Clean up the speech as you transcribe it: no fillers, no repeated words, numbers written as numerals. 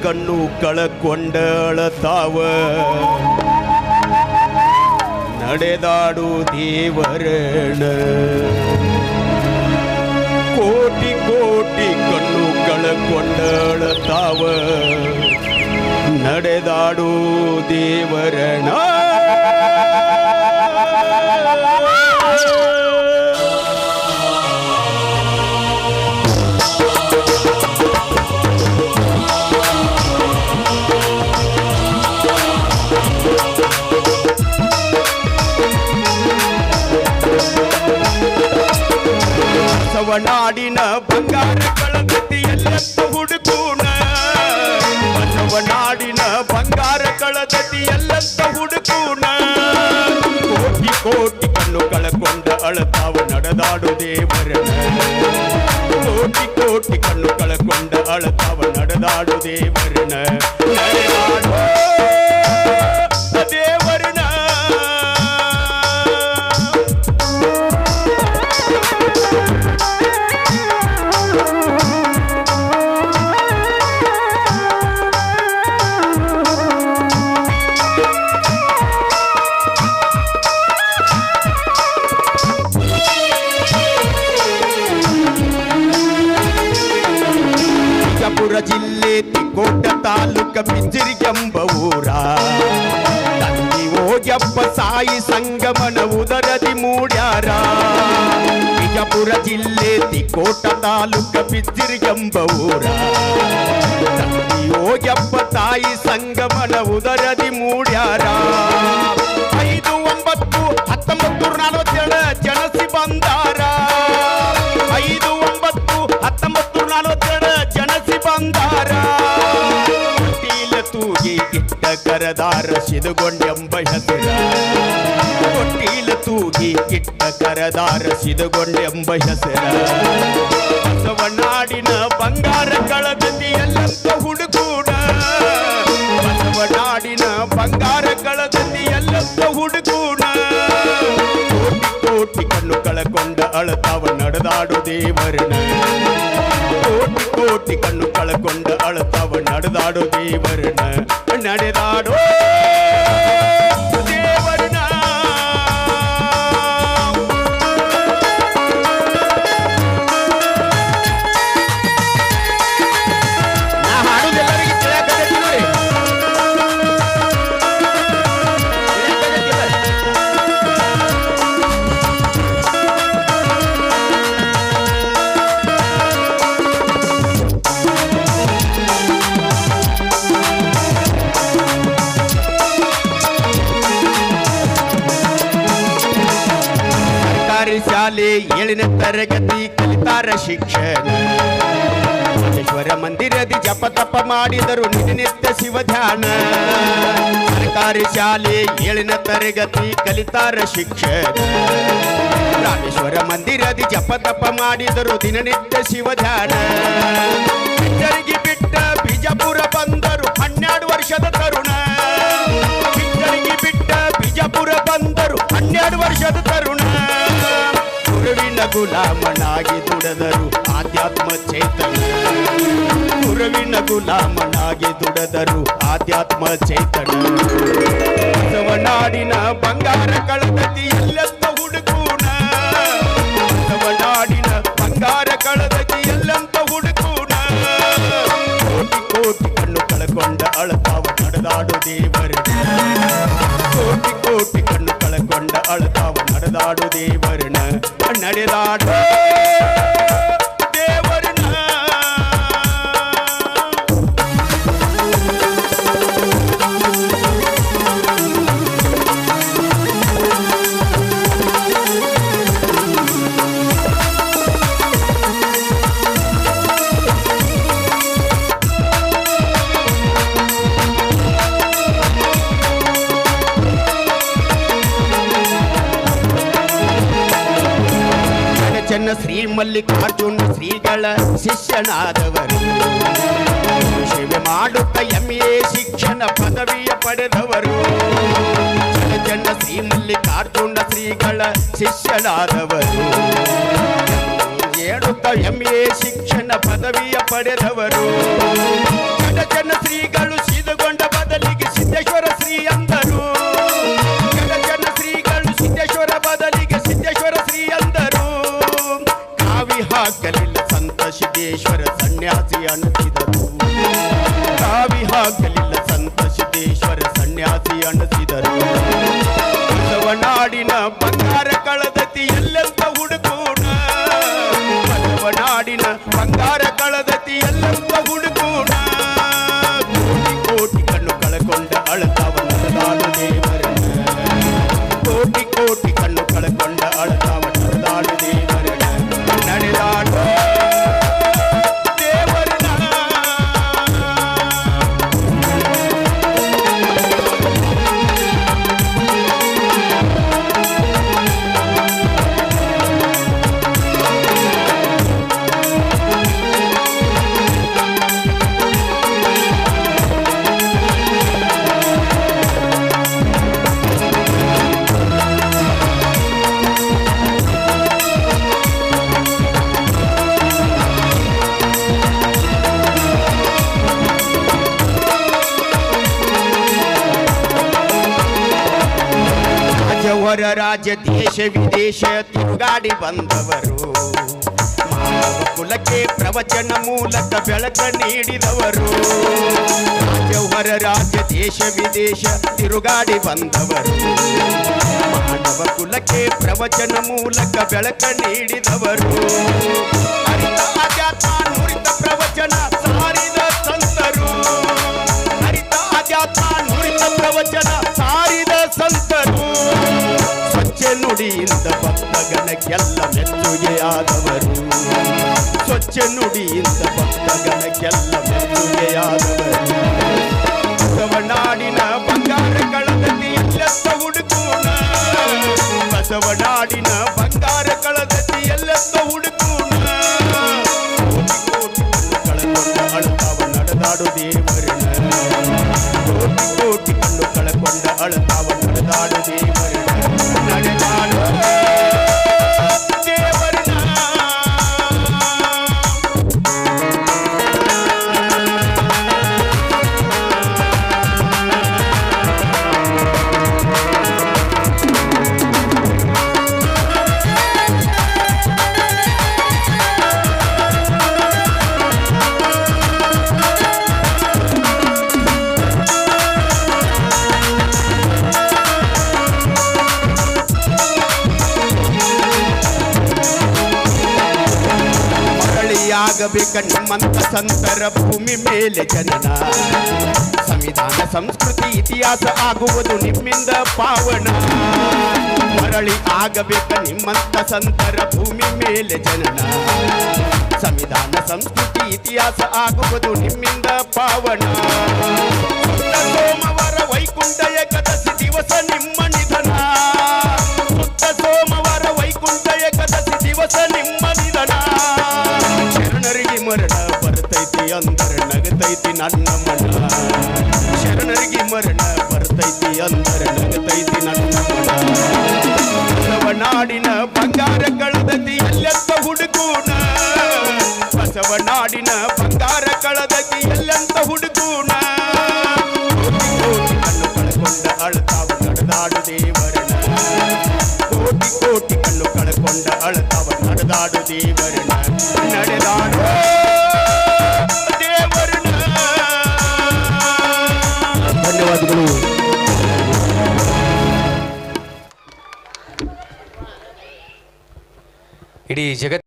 ಕಣ್ಣು ಕಳಕೊಂಡಳತಾವ ನಡೆದಾಡು ದೇವರಣ ಕೋಟಿ ಕೋಟಿ ಕಣ್ಣು ಕಳಕೊಂಡಳತಾವ ನಡೆದಾಡು ದೇವರಣ ಬಸವನಾಡಿನ ಬಂಗಾರ ಕಳದತಿಯಲ್ಲತ್ತ ಹುಡುಕೂಣ ಬಸವನಾಡಿನ ಬಂಗಾರ ಕಳದತಿಯಲ್ಲತ್ತ ಹುಡುಕೂಣ ಕೋಟಿ ಕೋಟಿ ಕಣ್ಣು ಕಳಕೊಂಡ ಅಳತಾವ ನಡೆದಾಡು ದೇವರನ ಕೋಟಿ ಕೋಟಿ ಕಣ್ಣು ಕಳಕೊಂಡ ಅಳತಾವ ನಡೆದಾಡು ದೇವರನ ನಡೆದಾಡು ದೇವರನ ಜಿಲ್ಲೆ ತಿಕೋಟ ತಾಲೂಕ ಬಿಜ್ಜಿರಿಗೆಂಬ ಊರ ತಂದಿ ಓಜಪ್ಪ ಸಾಯಿ ಸಂಗಮನ ಉದರದಿ ಮೂಡ್ಯಾರ ಬಿಜಾಪುರ ಜಿಲ್ಲೆ ತಿಕೋಟ ತಾಲೂಕ ಬಿಜ್ಜಿರಿಗೆಂಬ ಊರ ತಂದಿ ಓಜಪ್ಪ ಸಾಯಿ ಸಂಗಮನ ಉದರದಿ ಮೂಡ್ಯಾರ 5-9-1947 ಜನಸಿ ಬಂದಾರ 5-9-1947 ಜನಸಿ ಬಂದಾರ ಕೊಟ್ಟೀಲ ತೂಗಿ ಇಟ್ಟ ಕರದಾರ ಸಿದುಗೊಂಡೆಂಬ ಹೆಸರ ಕೊಟ್ಟೀಲ ತೂಗಿ ಇಟ್ಟ ಕರದಾರ ಸಿದುಗೊಂಡೆಂಬ ಹೆಸರ ಬಸವನಾಡಿನ ಬಂಗಾರ ಕಳದತಿಯಲ್ಲಂತ ಹುಡುಕೂಣ ಬಸವನಾಡಿನ ಬಂಗಾರ ಕಳದತಿಯಲ್ಲಂತ ಹುಡುಕೂಣ ಕೋಟಿ ಕೋಟಿ ಕಣ್ಣು ಕಳಕೊಂಡ ಅಳತಾವ ನಡೆದಾಡು ದೇವರನ ಕೋಟಿ ಕೋಟಿ ಕಣ್ಣು ಕಳಕೊಂಡ ಅಳತಾವ ನಡೆದಾಡು ದೇವರನ ನಡೆದಾಡು ದೇವರನ ಶಾಲೆ 7ನೇ ತರಗತಿ ಕಲಿತಾರ ಶಿಕ್ಷಣ ಮಹೇಶ್ವರ ಮಂದಿರದಿ ಜಪ ತಪ ಮಾಡಿದರು ನಿತ್ಯ ಶಿವ ಧ್ಯಾನ ಸರ್ಕಾರಿ ಶಾಲೆ 7ನೇ ತರಗತಿ ಕಲಿತಾರ ಶಿಕ್ಷಣ ರಾಮೇಶ್ವರ ಮಂದಿರದಿ ಜಪ ತಪ ಮಾಡಿದರು ದಿನನಿತ್ಯ ಶಿವ ಧ್ಯಾನ ಬಿಟ್ಟರಿಗೆ ಬಿಟ್ಟ ಬಿಜಾಪುರ ಬಂದರು 12 ವರ್ಷದ ತರುಣ ಬಿಟ್ಟರಿಗೆ ಬಿಟ್ಟ ಬಿಜಾಪುರ ಬಂದರು 12 ವರ್ಷದ ತರುಣ ಗುರುವಿನ ಗುಲಾಮನಾಗಿ ದುಡದರು ಆಧ್ಯಾತ್ಮ ಚೈತನ್ಯ ಗುರುವಿನ ಗುಲಾಮನಾಗಿ ದುಡದರು ಆಧ್ಯಾತ್ಮ ಚೈತನ್ಯ ಬಸವನಾಡಿನ ಬಂಗಾರ ಕಳದತಿ ಎಲ್ಲಂತ ಹುಡುಕೂಣ ಬಸವನಾಡಿನ ಬಂಗಾರ ಕಳದತಿ ಎಲ್ಲಂತ ಹುಡುಕೂಣ ಕೋಟಿ ಕೋಟಿ ಕಣ್ಣು ಕಳಕೊಂಡ ಅಳತಾವ ನಡೆದಾಡು ದೇವರನ ಕೋಟಿ ಕೋಟಿ ಕಣ್ಣು ಕಳಕೊಂಡ ಅಳತಾವ ನಡೆದಾಡು ದೇವರನ ನಡೆದಾಡು ದೇವರನ ಚೆನ್ನ ಶ್ರೀ ಮಲ್ಲಿಕಾರ್ಜುನ ಶ್ರೀಗಳ ಶಿಷ್ಯನಾದವರು ಸೇವೆ ಮಾಡುತ್ತ MA ಶಿಕ್ಷಣ ಪದವಿಯ ಪಡೆದವರು ಚೆನ್ನ ಶ್ರೀ ಮಲ್ಲಿಕಾರ್ಜುನ ಶ್ರೀಗಳ ಶಿಷ್ಯನಾದವರು ಹೇಳುತ್ತ MA ಶಿಕ್ಷಣ ಪದವಿಯ ಪಡೆದವರು ಗಡಚನ ಶ್ರೀಗಳು ಸಿದ್ಧಗೊಂಡ ಬದಲಿಗೆ ಸಿದ್ದೇಶ್ವರ ಶ್ರೀ ಅಂದರು. ಗಡಚನ ಶ್ರೀಗಳು ಸಿದ್ದೇಶ್ವರ ಬದಲಿಗೆ ಸಿದ್ದೇಶ್ವರ ಶ್ರೀ ಅಂದರು. ಕಾವಿ ಹಾಕಲಿಲ್ಲ ಸಂತ ಸಿದ್ದೇಶ್ವರ ಸನ್ಯಾಸಿ ಅನಿಸಿದರು. ಕಾವಿ ಹಾಕಲಿಲ್ಲ ಸಂತ ಸಿದ್ದೇಶ್ವರ ಸನ್ಯಾಸಿ ಅನಿಸಿದರು. ಬಸವನಾಡಿನ ಬಂಗಾರ ಕಳದತಿ ಎಲ್ಲೆಂತ ಹುಡುಕೋಣ. ಬಸವನಾಡಿನ ಬಂಗಾರ ಕಳದತಿ ಎಲ್ಲೆಂತ ಹುಡುಕೋಣ. ಕೋಟಿ ಕೋಟಿ ಕಣ್ಣು ಕಳಕೊಂಡ ಅಳತಾವ ನಡೆದಾಡು ದೇವರನ. ಕೋಟಿ ಕೋಟಿ ಕಣ್ಣು ಕಳಕೊಂಡ ಅಳತಾವ ನಡೆದಾಡು ದೇವರನ. ನಡೆದಾಡು ಹೊರ ರಾಜ್ಯ ದೇಶ ವಿದೇಶ ತಿರುಗಾಡಿ ಬಂದವರು. ಮಾನವ ಕುಲಕ್ಕೆ ಪ್ರವಚನ ಮೂಲಕ ಬೆಳಕ ನೀಡಿದವರು. ಹೊರ ರಾಜ್ಯ ದೇಶ ವಿದೇಶ ತಿರುಗಾಡಿ ಬಂದವರು. ಮಾನವ ಕುಲಕ್ಕೆ ಪ್ರವಚನ ಮೂಲಕ ಬೆಳಕ ನೀಡಿದವರು. ಅರಿತ ಅಧ್ಯಾತ್ಮ ನುರಿತ ಪ್ರವಚನ ಸಾರಿದ ಸಂತರು. ಅರಿತ ಅಧ್ಯಾತ್ಮ ನುರಿತ ಪ್ರವಚನ ಸಾರಿದ ಸಂತರು. ಸ್ವಚ್ಛ ನುಡಿಯಿಂದ ಭಕ್ತಗಣಕ್ಕೆಲ್ಲ ಮೆಚ್ಚುಗೆಯಾದವರು. ಸ್ವಚ್ಛ ನುಡಿಯಿಂದ ಭಕ್ತಗಣಕ್ಕೆಲ್ಲ ಮೆಚ್ಚುಗೆಯಾದವರು. ಬಸವನಾಡಿನ ಬಂಗಾರ ಕಳದತಿ ಎಲ್ಲೆತ್ತ ಹುಡುಕೋಣ. ಬಸವನಾಡಿನ ಬಂಗಾರ ಕಳದತಿ ಎಲ್ಲೆತ್ತ ಹುಡುಕೋಣ. ಕೋಟಿ ಕೋಟಿ ಕಣ್ಣು ಕಳಕೊಂಡ ಅಳತಾವ ನಡೆದಾಡು ದೇವರನ. ಕೋಟಿ ಕೋಟಿ ಕಣ್ಣು ಕಳಕೊಂಡ ಅಳತಾವ ನಡೆದಾಡು ದೇವರನ. ನಡೆದಾಡು ದೇವರನ. ಆಗಬೇಕ ನಿಮ್ಮಂತ ಸಂತರ ಭೂಮಿ ಮೇಲೆ ಜನನ. ಸಂವಿಧಾನ ಸಂಸ್ಕೃತಿ ಇತಿಹಾಸ ಆಗುವುದು ನಿಮ್ಮಿಂದ ಪಾವನ. ಮರಳಿ ಆಗಬೇಕ ನಿಮ್ಮಂತ ಸಂತರ ಭೂಮಿ ಮೇಲೆ ಜನನ. ಸಂವಿಧಾನ ಸಂಸ್ಕೃತಿ ಇತಿಹಾಸ ಆಗುವುದು ನಿಮ್ಮಿಂದ ಪಾವನ. ಸೋಮವಾರ ವೈಕುಂಠ ಏಕಾದಶಿ ದಿವಸ ನಿಮ್ಮ ನಿಧನ. ಸುತ್ತ ಸೋಮವಾರ ವೈಕುಂಠ ಏಕಾದಶಿ ದಿವಸ ನಿಮ್ಮ ನಿಧನ. ಶರಣರಿಗೆ ಮರಣ ಬರ್ತೈತಿ ಅಂದರೆ ನಗತೈತಿ ನನ್ನ ಮನ. ಶರಣರಿಗೆ ಮರಣ ಬರ್ತೈತಿ ಅಂದರೆ ನಗತೈತಿ ನನ್ನ ಮನ. ಬಸವನಾಡಿನ ಬಂಗಾರ ಕಳದತಿ ಎಲ್ಲೆಂತ ಹುಡುಕೋಣ. ಬಸವನಾಡಿನ ಬಂಗಾರ ಕಳದತಿ ಎಲ್ಲೆಂತ ಹುಡುಕೋಣ. ಕೋಟಿ ಕೋಟಿ ಕಣ್ಣು ಕಳಕೊಂಡ ಅಳತಾವ ನಡೆದಾಡು ದೇವರನ. ಕೋಟಿ ಕೋಟಿ ಕಣ್ಣು ಕಳಕೊಂಡ ಅಳತಾವ ನಡೆದಾಡು ದೇವರನ. ನಡೆದಾಡು ದೇವರನ. ಧನ್ಯವಾದಗಳು. ಇಡೀ ಜಗತ್ತು